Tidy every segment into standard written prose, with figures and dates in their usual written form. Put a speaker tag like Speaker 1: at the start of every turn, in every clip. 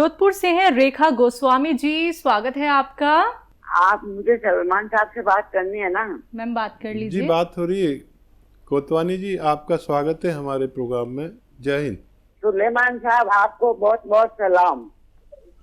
Speaker 1: जोधपुर से हैं रेखा गोस्वामी जी, स्वागत है आपका।
Speaker 2: आप मुझे सलमान साहब से बात करनी है ना?
Speaker 1: मैम बात कर लीजिए।
Speaker 3: जी बात हो रही है। कोतवानी जी आपका स्वागत है हमारे प्रोग्राम में। जय हिंद।
Speaker 2: सुलेमान साहब आपको बहुत बहुत सलाम।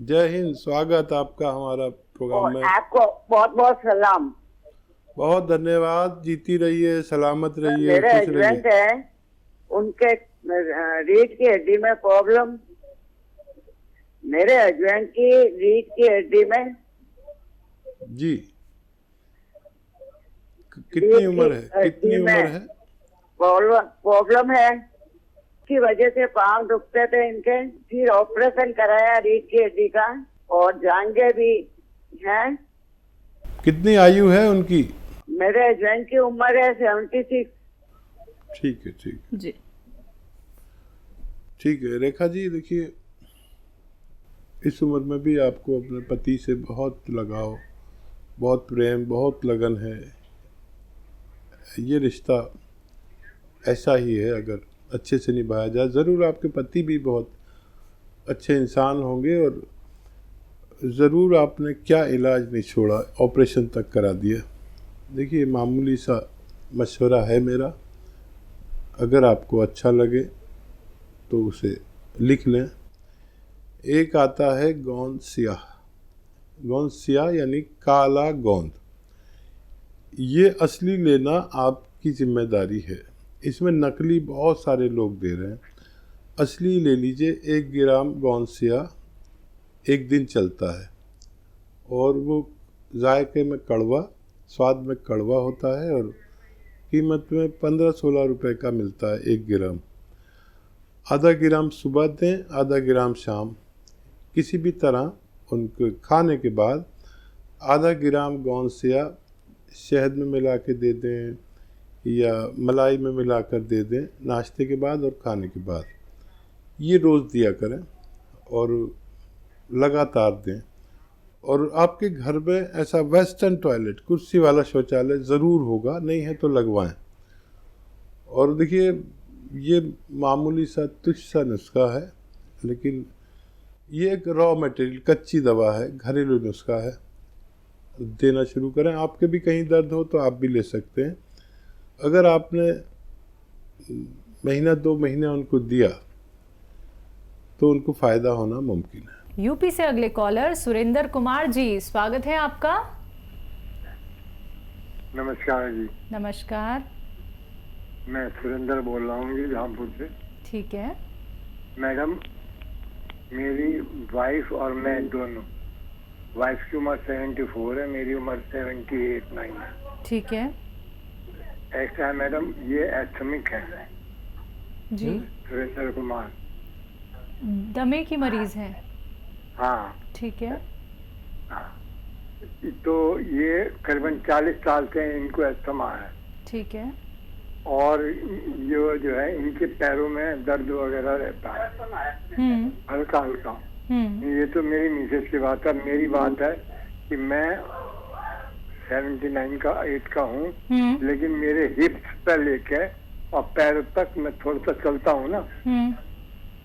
Speaker 3: जय हिंद, स्वागत आपका हमारा प्रोग्राम में।
Speaker 2: आपको बहुत बहुत सलाम।
Speaker 3: बहुत धन्यवाद। जीती रहिए, सलामत रहिए,
Speaker 2: मेरे
Speaker 3: खुश
Speaker 2: हस्बैंड
Speaker 3: रहिए।
Speaker 2: है, उनके रीढ़ की हड्डी में प्रॉब्लम। मेरे हस्बैंड की रीढ़ की हड्डी में
Speaker 3: जी कितनी उम्र है? कितनी उम्र है?
Speaker 2: प्रॉब्लम है की वजह से पाँव दुखते थे इनके। फिर ऑपरेशन कराया रीढ़ की हड्डी का, और जांघें भी हैं।
Speaker 3: कितनी आयु है उनकी?
Speaker 2: मेरे हस्बैंड की उम्र है 76।
Speaker 3: ठीक है, ठीक
Speaker 1: जी
Speaker 3: ठीक है। रेखा जी देखिए, इस उम्र में भी आपको अपने पति से बहुत लगाव, बहुत प्रेम, बहुत लगन है। ये रिश्ता ऐसा ही है, अगर अच्छे से निभाया जाए। ज़रूर आपके पति भी बहुत अच्छे इंसान होंगे, और ज़रूर आपने क्या इलाज नहीं छोड़ा, ऑपरेशन तक करा दिया। देखिए, मामूली सा मशवरा है मेरा, अगर आपको अच्छा लगे तो उसे लिख लें। एक आता है गोंद स्याह। गोंद स्याह यानी काला गोंद। ये असली लेना आपकी जिम्मेदारी है। इसमें नकली बहुत सारे लोग दे रहे हैं। असली ले लीजिए। 1 ग्राम गोंद स्याह 1 दिन चलता है, और वो जायके में कड़वा, स्वाद में कड़वा होता है, और कीमत में 15-16 रुपए का मिलता है 1 ग्राम। आधा ग्राम सुबह दें, आधा ग्राम शाम। किसी भी तरह उनको खाने के बाद आधा ग्राम गोंद स्याह शहद में मिला के दे दें, या मलाई में मिलाकर दे दें नाश्ते के बाद और खाने के बाद। ये रोज़ दिया करें और लगातार दें। और आपके घर में ऐसा वेस्टर्न टॉयलेट, कुर्सी वाला शौचालय ज़रूर होगा, नहीं है तो लगवाएं। और देखिए, ये मामूली सा तुच्छ सा नुस्खा है, लेकिन ये एक रॉ मटेरियल, कच्ची दवा है, घरेलू नुस्खा है। देना शुरू करें। आपके भी कहीं दर्द हो तो आप भी ले सकते हैं। अगर आपने महीना 2 महीने उनको दिया तो उनको फ़ायदा होना मुमकिन है।
Speaker 1: यूपी से अगले कॉलर सुरेंद्र कुमार जी, स्वागत है आपका।
Speaker 4: नमस्कार जी।
Speaker 1: नमस्कार।
Speaker 4: मैं सुरेंद्र बोल रहा हूँ जी, रामपुर से।
Speaker 1: ठीक है
Speaker 4: मैडम, मेरी वाइफ और मैं दोनों, वाइफ की उम्र 74 है, मेरी उम्र 78-9 है।
Speaker 1: ठीक है
Speaker 4: ऐसा है मैडम, ये एस्थमिक है
Speaker 1: जी।
Speaker 4: सुरेंद्र कुमार।
Speaker 1: दमे की मरीज हैं।
Speaker 4: हाँ
Speaker 1: ठीक है।
Speaker 4: तो ये करीबन 40 साल से इनको एस्थमा है।
Speaker 1: ठीक है।
Speaker 4: और ये जो है, इनके पैरों में दर्द वगैरह रहता है, हल्का हल्का। ये तो मेरी मिसेज की बात है। मेरी बात है कि मैं 79 का 8 का हूँ, लेकिन मेरे हिप्स पे लेके और पैर तक मैं थोड़ा सा चलता हूँ ना,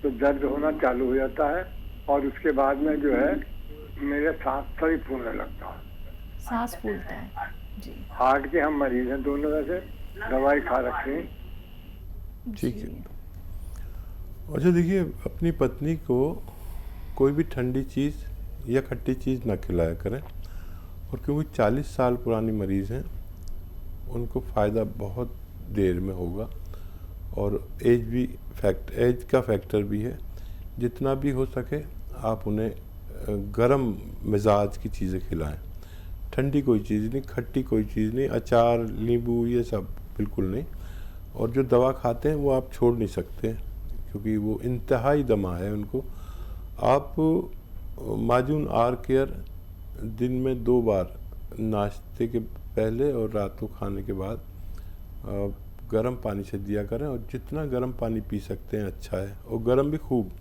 Speaker 4: तो दर्द होना चालू हो जाता है, और उसके बाद में जो है मेरे सांस थोड़ी फूलने लगता है।
Speaker 1: सांस फूलता है जी।
Speaker 4: हार्ट के हम मरीज हैं दोनों, वैसे दवाई खा रखे हैं।
Speaker 3: ठीक है। अच्छा देखिए, अपनी पत्नी को कोई भी ठंडी चीज़ या खट्टी चीज़ ना खिलाया करें। और क्योंकि 40 साल पुरानी मरीज़ हैं, उनको फ़ायदा बहुत देर में होगा। और एज का फैक्टर भी है। जितना भी हो सके आप उन्हें गरम मिजाज की चीज़ें खिलाएं। ठंडी कोई चीज़ नहीं, खट्टी कोई चीज़ नहीं, अचार, नींबू, ये सब बिल्कुल नहीं। और जो दवा खाते हैं वो आप छोड़ नहीं सकते, क्योंकि वो इंतहाई दमा है उनको। आप माजून आर केयर दिन में 2 बार, नाश्ते के पहले और रात को खाने के बाद, गर्म पानी से दिया करें। और जितना गर्म पानी पी सकते हैं अच्छा है, और गर्म भी खूब,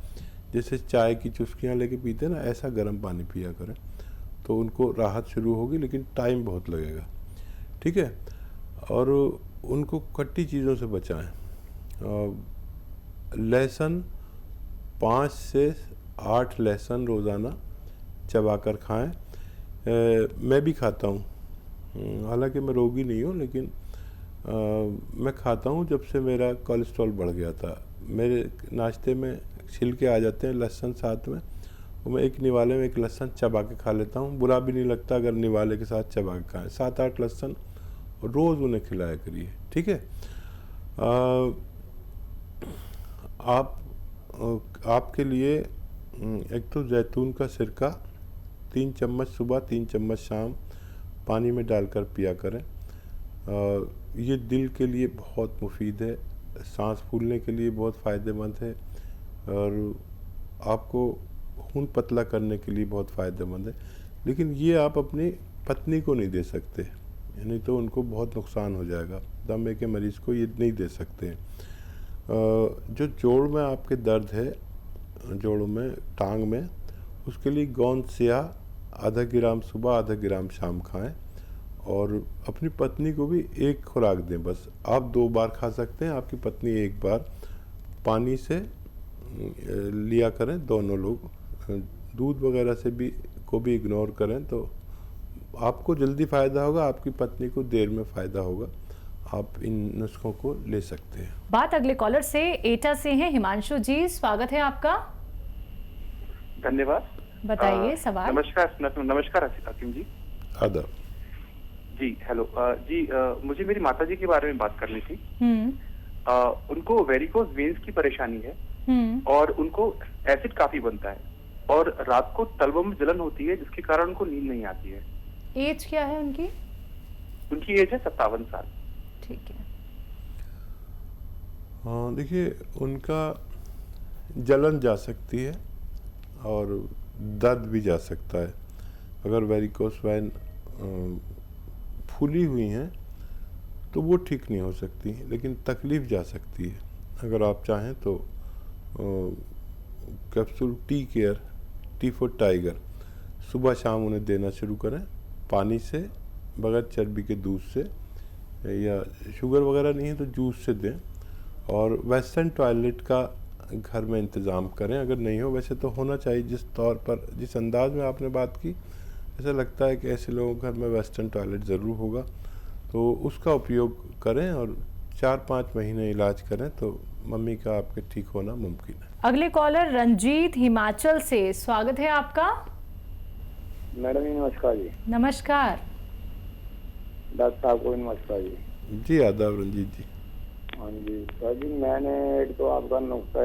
Speaker 3: जैसे चाय की चुस्कियाँ लेके पीते हैं ना, ऐसा गर्म पानी पिया करें, तो उनको राहत शुरू होगी, लेकिन टाइम बहुत लगेगा। ठीक है। और उनको खट्टी चीज़ों से बचाएं। लहसुन 5 से 8 लहसुन रोज़ाना चबाकर खाएं। मैं भी खाता हूँ, हालांकि मैं रोगी नहीं हूँ, लेकिन मैं खाता हूँ। जब से मेरा कोलेस्ट्रॉल बढ़ गया था, मेरे नाश्ते में छिलके आ जाते हैं लहसुन साथ में, वो मैं एक निवाले में एक लहसुन चबा के खा लेता हूँ। बुरा भी नहीं लगता अगर निवाले के साथ चबा के खाएँ। 7-8 लहसुन रोज़ उन्हें खिलाया करिए, ठीक है। आपके लिए एक तो जैतून का सिरका 3 चम्मच सुबह 3 चम्मच शाम पानी में डालकर पिया करें। ये दिल के लिए बहुत मुफीद है, सांस फूलने के लिए बहुत फ़ायदेमंद है, और आपको खून पतला करने के लिए बहुत फ़ायदेमंद है। लेकिन ये आप अपनी पत्नी को नहीं दे सकते, यानी तो उनको बहुत नुकसान हो जाएगा। दमे के मरीज़ को ये नहीं दे सकते। जो जोड़ में आपके दर्द है, जोड़ों में, टांग में, उसके लिए गोंद स्याह आधा ग्राम सुबह आधा ग्राम शाम खाएं, और अपनी पत्नी को भी एक खुराक दें। बस आप 2 बार खा सकते हैं, आपकी पत्नी 1 बार। पानी से लिया करें दोनों लोग, दूध वगैरह से भी इग्नोर करें, तो आपको जल्दी फ़ायदा होगा, आपकी पत्नी को देर में फ़ायदा होगा। आप इन नुस्खों को ले सकते हैं।
Speaker 1: बात अगले कॉलर से एटा से हैं। हिमांशु जी, स्वागत है आपका।
Speaker 5: धन्यवाद।
Speaker 1: बताइए सवाल।
Speaker 5: नमस्कार हकीम जी।
Speaker 3: आदाब
Speaker 5: जी। हेलो जी, मुझे मेरी माता जी के बारे में बात करनी थी। उनको वेरिकोज वेन्स की परेशानी है, और उनको एसिड काफी बनता है, और रात को तलवों में जलन होती है, जिसके कारण उनको नींद नहीं आती है।
Speaker 1: एज क्या है उनकी?
Speaker 5: उनकी एज है 57 साल।
Speaker 1: ठीक है।
Speaker 3: हाँ, देखिए, उनका जलन जा सकती है और दर्द भी जा सकता है। अगर वेरिकोस वेन फूली हुई हैं तो वो ठीक नहीं हो सकती, लेकिन तकलीफ़ जा सकती है। अगर आप चाहें तो कैप्सूल टी फॉर टाइगर सुबह शाम उन्हें देना शुरू करें, पानी से, बगैर चर्बी के दूध से, या शुगर वगैरह नहीं है तो जूस से दें। और वेस्टर्न टॉयलेट का घर में इंतज़ाम करें, अगर नहीं हो, वैसे तो होना चाहिए। जिस तौर पर, जिस अंदाज में आपने बात की, ऐसा लगता है कि ऐसे लोगों के घर में वेस्टर्न टॉयलेट ज़रूर होगा, तो उसका उपयोग करें और 4-5 महीने इलाज करें तो मम्मी का आपके ठीक होना मुमकिन है।
Speaker 1: अगले कॉलर रंजीत हिमाचल से, स्वागत है आपका।
Speaker 4: मैडम जी नमस्कार जी।
Speaker 1: नमस्कार।
Speaker 4: डॉक्टर साहब को नमस्कार जी।
Speaker 3: जी आदाब रंजीत जी।
Speaker 4: हाँ जी सर जी, मैंने एक तो आपका नुस्खा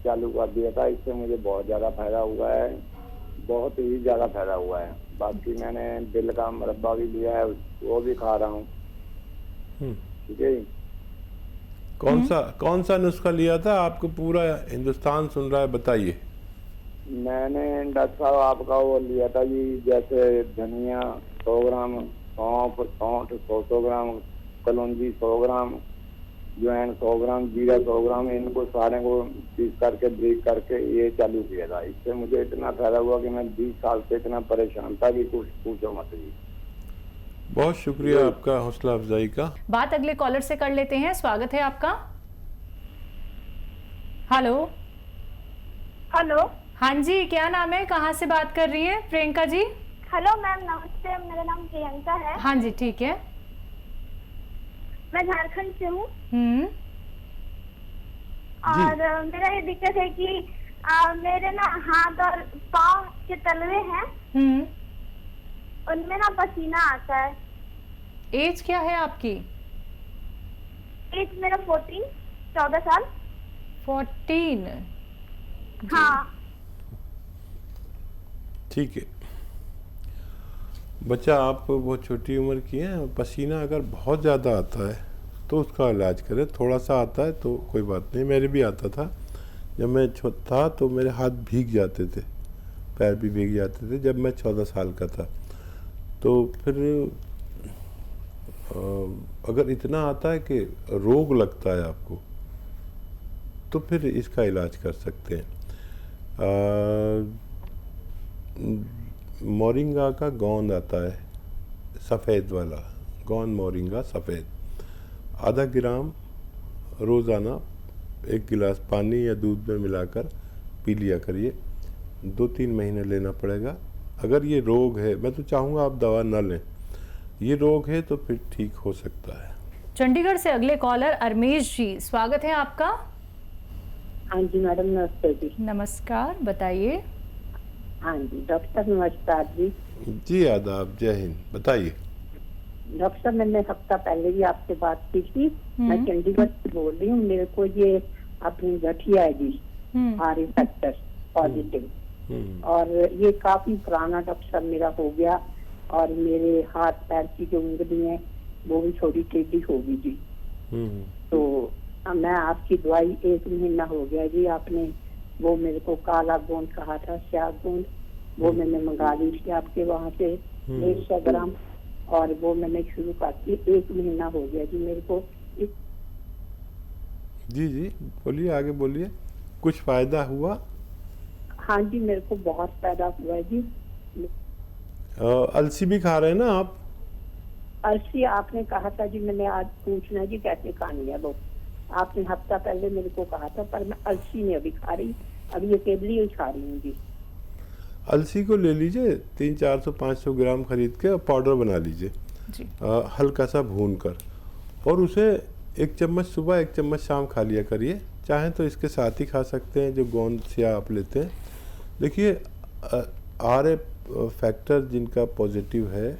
Speaker 4: चालू कर दिया था, इससे मुझे बहुत ज़्यादा फायदा हुआ है, बहुत ही ज़्यादा फायदा हुआ है। बाकी मैंने दिल का मुरब्बा भी लिया है, वो भी खा रहा हूँ, ठीक है।
Speaker 3: कौन सा नुस्खा लिया था? आपको पूरा हिंदुस्तान सुन रहा है, बताइए।
Speaker 4: मैंने डॉक्टर साहब आपका वो लिया था जी, जैसे धनिया 100 ग्राम, सौंठ 100 ग्राम, कलौंजी 100 ग्राम, ज्वाइन 100 ग्राम, जीरा 100 ग्राम, इनको सारे को पीस करके ब्रेक करके ये चालू किया था। इससे मुझे इतना फायदा हुआ कि मैं 20 साल से इतना परेशान था कि कुछ पूछो मत जी।
Speaker 3: बहुत शुक्रिया आपका हौसला अफजाई का।
Speaker 1: बात अगले कॉलर से कर लेते हैं, स्वागत है आपका। हेलो।
Speaker 6: हेलो।
Speaker 1: हाँ जी, क्या नाम है, कहाँ से बात कर रही है? प्रियंका जी।
Speaker 6: हेलो मैम, नमस्ते, मेरा नाम प्रियंका है।
Speaker 1: हाँ जी, ठीक है।
Speaker 6: मैं झारखंड से हूँ। और मेरा ये दिक्कत है कि मेरे ना हाथ और पाँव के तलवे हैं, उनमें ना पसीना आता है।
Speaker 1: एज क्या है आपकी?
Speaker 6: एज मेरा 14 साल।
Speaker 1: 14?
Speaker 6: हाँ
Speaker 3: ठीक है बच्चा, आप बहुत छोटी उम्र की हैं, पसीना अगर बहुत ज़्यादा आता है तो उसका इलाज करें। थोड़ा सा आता है तो कोई बात नहीं, मेरे भी आता था। जब मैं छोटा था तो मेरे हाथ भीग जाते थे, पैर भी भीग जाते थे, जब मैं 14 साल का था। तो फिर अगर इतना आता है कि रोग लगता है आपको, तो फिर इसका इलाज कर सकते हैं। मोरिंगा का गोंद आता है, सफ़ेद वाला गोंद, मोरिंगा सफ़ेद, आधा ग्राम रोज़ाना 1 गिलास पानी या दूध में मिलाकर पी लिया करिए। 2-3 महीने लेना पड़ेगा। अगर ये रोग है, मैं तो चाहूँगा आप दवा न लें, ये रोग है तो फिर ठीक हो सकता है।
Speaker 1: चंडीगढ़ से अगले कॉलर अरमेश जी, स्वागत है आपका।
Speaker 2: हाँ जी मैडम, नमस्ते जी।
Speaker 1: नमस्कार, बताइए।
Speaker 2: हाँ जी डॉक्टर साहब नमस्कार जी।
Speaker 3: जी आदाब, जय हिंद, बताइए।
Speaker 2: डॉक्टर साहब मैंने हफ्ता पहले भी आपसे बात की थी। मैं चंडीगढ़ से बोल रही हूँ। मेरे को ये अपनी गठिया है जी, आर फैक्टर पॉजिटिव, और ये काफी पुराना डॉक्टर साहब मेरा हो गया, और मेरे हाथ पैर की जो उंगली है वो भी थोड़ी टेढ़ी होगी जी। तो मैं आपकी दवाई 1 महीना हो गया जी। आपने वो मेरे को काला गोंद कहा था, स्याह गोंद, वो मैंने मंगा ली थी आपके वहाँ से 150 ग्राम, और वो मैंने शुरू कर दी। 1 महीना हो गया जी मेरे को।
Speaker 3: जी जी बोलिए, आगे बोलिए। कुछ फायदा हुआ?
Speaker 2: हाँ जी मेरे को बहुत फायदा हुआ है जी।
Speaker 3: अलसी भी खा रहे हैं ना आप?
Speaker 2: अलसी आपने कहा था जी, मैंने आज पूछना जी कैसे खानी है वो। आपने हफ्ता पहले मेरे को कहा था, पर मैं अलसी नहीं अभी खा रही, अभी अकेली ही खा रही हूँ जी।
Speaker 3: अलसी को ले लीजिए, 300-400-500 ग्राम खरीद के पाउडर बना लीजिए, हल्का सा भून कर, और उसे 1 चम्मच सुबह 1 चम्मच शाम खा लिया करिए। चाहें तो इसके साथ ही खा सकते हैं जो गोंद स्याह आप लेते हैं। देखिए आर फैक्टर जिनका पॉजिटिव है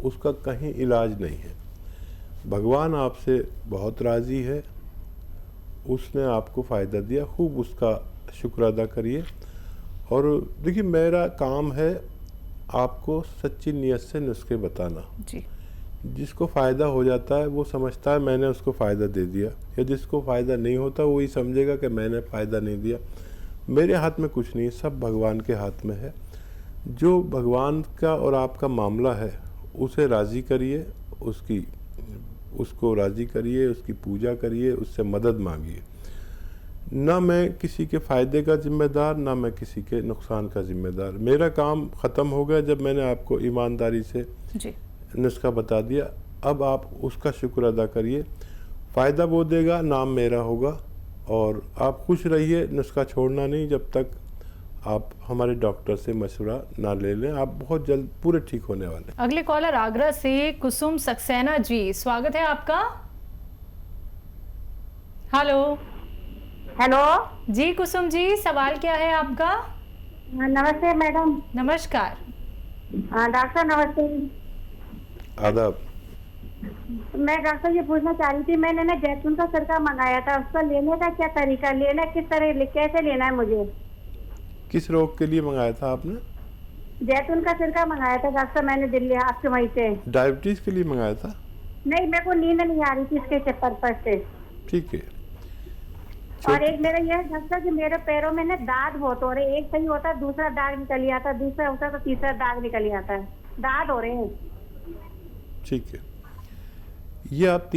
Speaker 3: उसका कहीं इलाज नहीं है। भगवान आपसे बहुत राज़ी है, उसने आपको फ़ायदा दिया, खूब उसका शुक्र अदा करिए। और देखिए मेरा काम है आपको सच्ची नीयत से नुस्खे बताना
Speaker 1: जी।
Speaker 3: जिसको फ़ायदा हो जाता है वो समझता है मैंने उसको फ़ायदा दे दिया, या जिसको फ़ायदा नहीं होता वही समझेगा कि मैंने फ़ायदा नहीं दिया। मेरे हाथ में कुछ नहीं, सब भगवान के हाथ में है। जो भगवान का और आपका मामला है उसे राज़ी करिए, उसको राज़ी करिए, उसकी पूजा करिए, उससे मदद मांगिए। ना मैं किसी के फ़ायदे का ज़िम्मेदार, ना मैं किसी के नुकसान का ज़िम्मेदार। मेरा काम ख़त्म हो गया जब मैंने आपको ईमानदारी से नुस्खा बता दिया। अब आप उसका शुक्र अदा करिए, फ़ायदा वो देगा, नाम मेरा होगा, और आप खुश रहिए। नुस्खा छोड़ना नहीं जब तक आप हमारे डॉक्टर से मशवरा ना ले लें। आप बहुत जल्द पूरे ठीक होने वाले।
Speaker 1: अगले कॉलर आगरा से कुसुम सक्सेना जी, स्वागत है आपका। हेलो
Speaker 6: हेलो
Speaker 1: जी कुसुम जी, सवाल क्या है आपका?
Speaker 6: नमस्ते मैडम।
Speaker 1: नमस्कार।
Speaker 6: डॉक्टर नमस्ते।
Speaker 3: आदाब।
Speaker 6: मैं डॉक्टर ये पूछना चाह रही थी, मैंने ना जैतून का सिरका मंगाया था, उसका लेने का क्या तरीका, लेना किस तरह, कैसे लेना है मुझे?
Speaker 3: किस रोग के लिए मंगाया था आपने?
Speaker 6: जैतून का सिरका मंगाया था डॉक्टर, मैंने दिल्ली आपके वहीं से।
Speaker 3: डायबिटीज के लिए मंगाया था?
Speaker 6: नहीं, मेरे को नींद नहीं आ रही थी इसके चक्कर पर से।
Speaker 3: ठीक है।
Speaker 6: और एक मेरा यह है डॉक्टर कि मेरे पैरों में ना दाग बहुत हो रहे हैं, एक सही होता है दूसरा दाग निकल आता है, दूसरा होता है तो तीसरा दाग निकल आता है, दाग हो रहे हैं।
Speaker 3: ठीक है, ये आप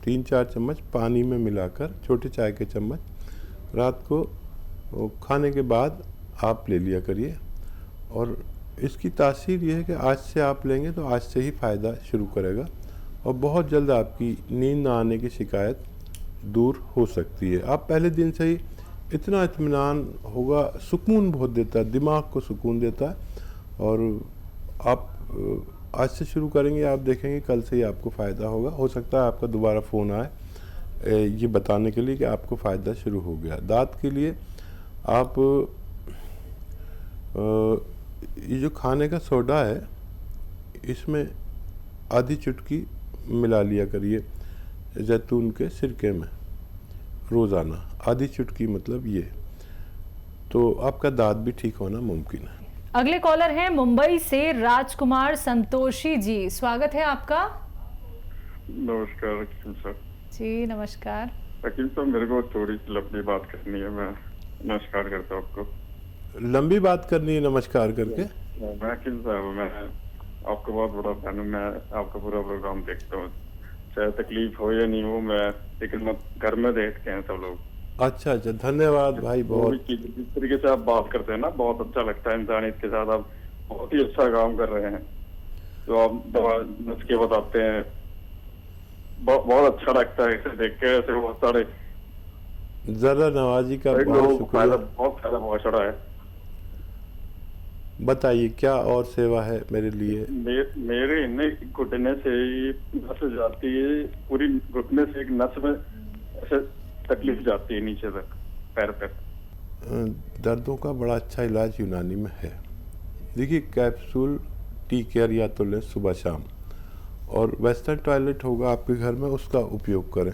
Speaker 3: 3-4 चम्मच पानी में मिलाकर, छोटे चाय के चम्मच, रात को खाने के बाद आप ले लिया करिए। और इसकी तासीर ये है कि आज से आप लेंगे तो आज से ही फ़ायदा शुरू करेगा, और बहुत जल्द आपकी नींद ना आने की शिकायत दूर हो सकती है। आप पहले दिन से ही इतना इत्मीनान होगा, सुकून बहुत देता है, दिमाग को सुकून देता है। और आप आज से शुरू करेंगे, आप देखेंगे कल से ही आपको फ़ायदा होगा। हो सकता है आपका दोबारा फ़ोन आए ये बताने के लिए कि आपको फ़ायदा शुरू हो गया। दांत के लिए आप ये जो खाने का सोडा है इसमें आधी चुटकी मिला लिया करिए जैतून के सिरके में रोज़ाना, आधी चुटकी मतलब ये, तो आपका दांत भी ठीक होना मुमकिन है।
Speaker 1: अगले कॉलर हैं मुंबई से राजकुमार संतोषी जी, स्वागत है आपका।
Speaker 7: नमस्कार वकील साहब।
Speaker 1: जी नमस्कार।
Speaker 7: वकील साहब मेरे को थोड़ी सी लंबी बात करनी है, मैं नमस्कार करता हूँ आपको।
Speaker 3: लंबी बात करनी है नमस्कार करके?
Speaker 7: वकील साहब मैं आपको बहुत बड़ा फैन हूँ, मैं आपका पूरा प्रोग्राम देखता हूँ, चाहे तकलीफ हो या नहीं हो, मैं लेकिन घर में देखते हैं सब लोग।
Speaker 3: अच्छा अच्छा, धन्यवाद भाई। बहुत
Speaker 7: जिस तरीके से आप बात करते हैं ना, बहुत अच्छा लगता है। इंसानियत के साथ आप बहुत ही अच्छा काम कर रहे हैं, जो आप दवा नुस्खे बताते हैं, बहुत अच्छा लगता है इसे देख के। ऐसे बहुत सारे
Speaker 3: जरा नवाजी का
Speaker 7: कई
Speaker 3: बहुत
Speaker 7: लोगों को
Speaker 3: शुक्रिया।
Speaker 7: बहुत फायदा पहुंच रहा है।
Speaker 3: बताइए क्या और सेवा है मेरे लिए।
Speaker 7: मेरे इन्हें घुटने से नस जाती है, पूरी घुटने से एक नस में ऐसे तकलीफ जाती है नीचे तक पैर पे।
Speaker 3: दर्दों का बड़ा अच्छा इलाज यूनानी में है। देखिए कैप्सूल टी केयर या तो लें सुबह शाम, और वेस्टर्न टॉयलेट होगा आपके घर में उसका उपयोग करें।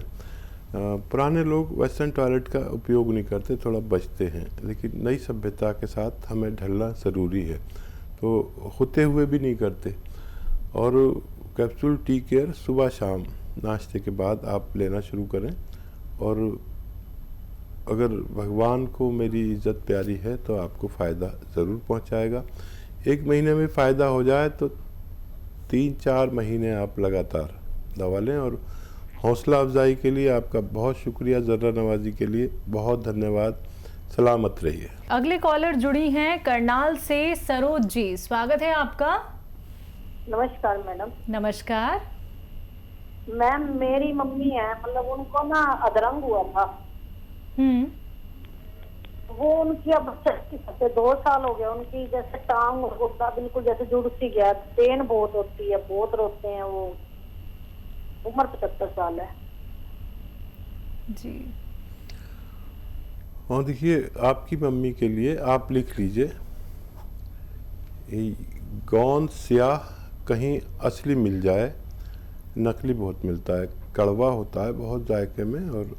Speaker 3: पुराने लोग वेस्टर्न टॉयलेट का उपयोग नहीं करते, थोड़ा बचते हैं, लेकिन नई सभ्यता के साथ हमें ढलना ज़रूरी है, तो होते हुए भी नहीं करते। और कैप्सूल टी केयर सुबह शाम नाश्ते के बाद आप लेना शुरू करें, और अगर भगवान को मेरी इज़्ज़त प्यारी है तो आपको फ़ायदा ज़रूर पहुंचाएगा। 1 महीने में फ़ायदा हो जाए तो 3-4 महीने आप लगातार दवा लें। और हौसला अफजाई के लिए आपका बहुत शुक्रिया, ज़र्रा नवाजी के लिए बहुत धन्यवाद। सलामत रहिए।
Speaker 1: अगले कॉलर जुड़ी हैं करनाल से सरोज जी, स्वागत है आपका।
Speaker 6: नमस्कार मैडम।
Speaker 1: नमस्कार
Speaker 6: मैम, मेरी मम्मी है, मतलब उनको ना अधरंग हुआ था। वो उनकी अब 2 साल हो गए, उनकी जैसे टांग और गुर्दा बिल्कुल जैसे जुड़ सी गया, पेन बहुत होती है, बहुत रोते हैं वो। उम्र 75 साल है
Speaker 1: जी।
Speaker 3: और देखिए आपकी मम्मी के लिए आप लिख लीजिए, गोंद स्याह कहीं असली मिल जाए, नकली बहुत मिलता है, कड़वा होता है बहुत जायके में, और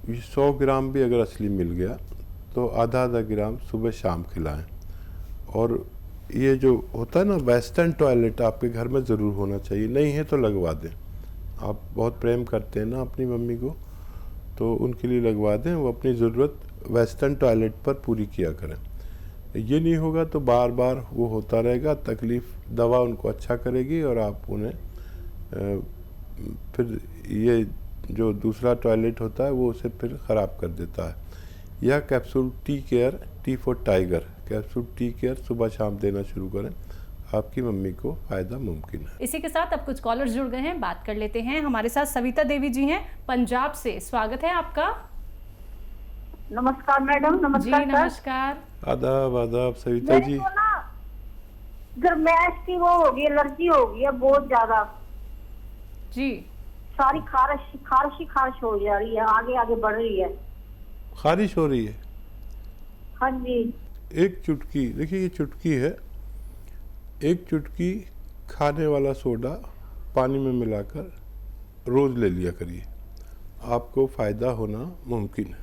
Speaker 3: 100 ग्राम भी अगर असली मिल गया तो आधा ग्राम सुबह शाम खिलाएं। और ये जो होता है ना वेस्टर्न टॉयलेट आपके घर में ज़रूर होना चाहिए, नहीं है तो लगवा दें। आप बहुत प्रेम करते हैं ना अपनी मम्मी को, तो उनके लिए लगवा दें। वो अपनी ज़रूरत वेस्टर्न टॉयलेट पर पूरी किया करें। ये नहीं होगा तो बार बार वो होता रहेगा, तकलीफ़ दवा उनको अच्छा करेगी और आप उन्हें फिर ये जो दूसरा टॉयलेट होता है वो उसे फिर ख़राब कर देता है। यह capsule tea care, T for tiger capsule tea care सुबह शाम देना शुरू करें, आपकी मम्मी को फ़ायदा मुमकिन है।
Speaker 1: इसी के साथ अब कुछ कॉलर्स जुड़ गए हैं, बात कर लेते हैं। हमारे साथ सविता देवी जी हैं पंजाब से, स्वागत है आपका।
Speaker 6: नमस्कार मैडम। नमस्कार
Speaker 1: जी नमस्कार।
Speaker 3: आदाब आदाब सविता जी।
Speaker 6: मेरे को ना गर्मैश की वो होगी, एलर्जी हो गई है बहुत ज्यादा
Speaker 1: जी।
Speaker 6: सारी खारिश हो जा रही है, आगे आगे बढ़ रही है।
Speaker 3: खारिश हो रही है?
Speaker 6: हाँ जी।
Speaker 3: एक चुटकी, देखिए ये चुटकी है, एक चुटकी खाने वाला सोडा पानी में मिलाकर रोज़ ले लिया करिए, आपको फ़ायदा होना मुमकिन है।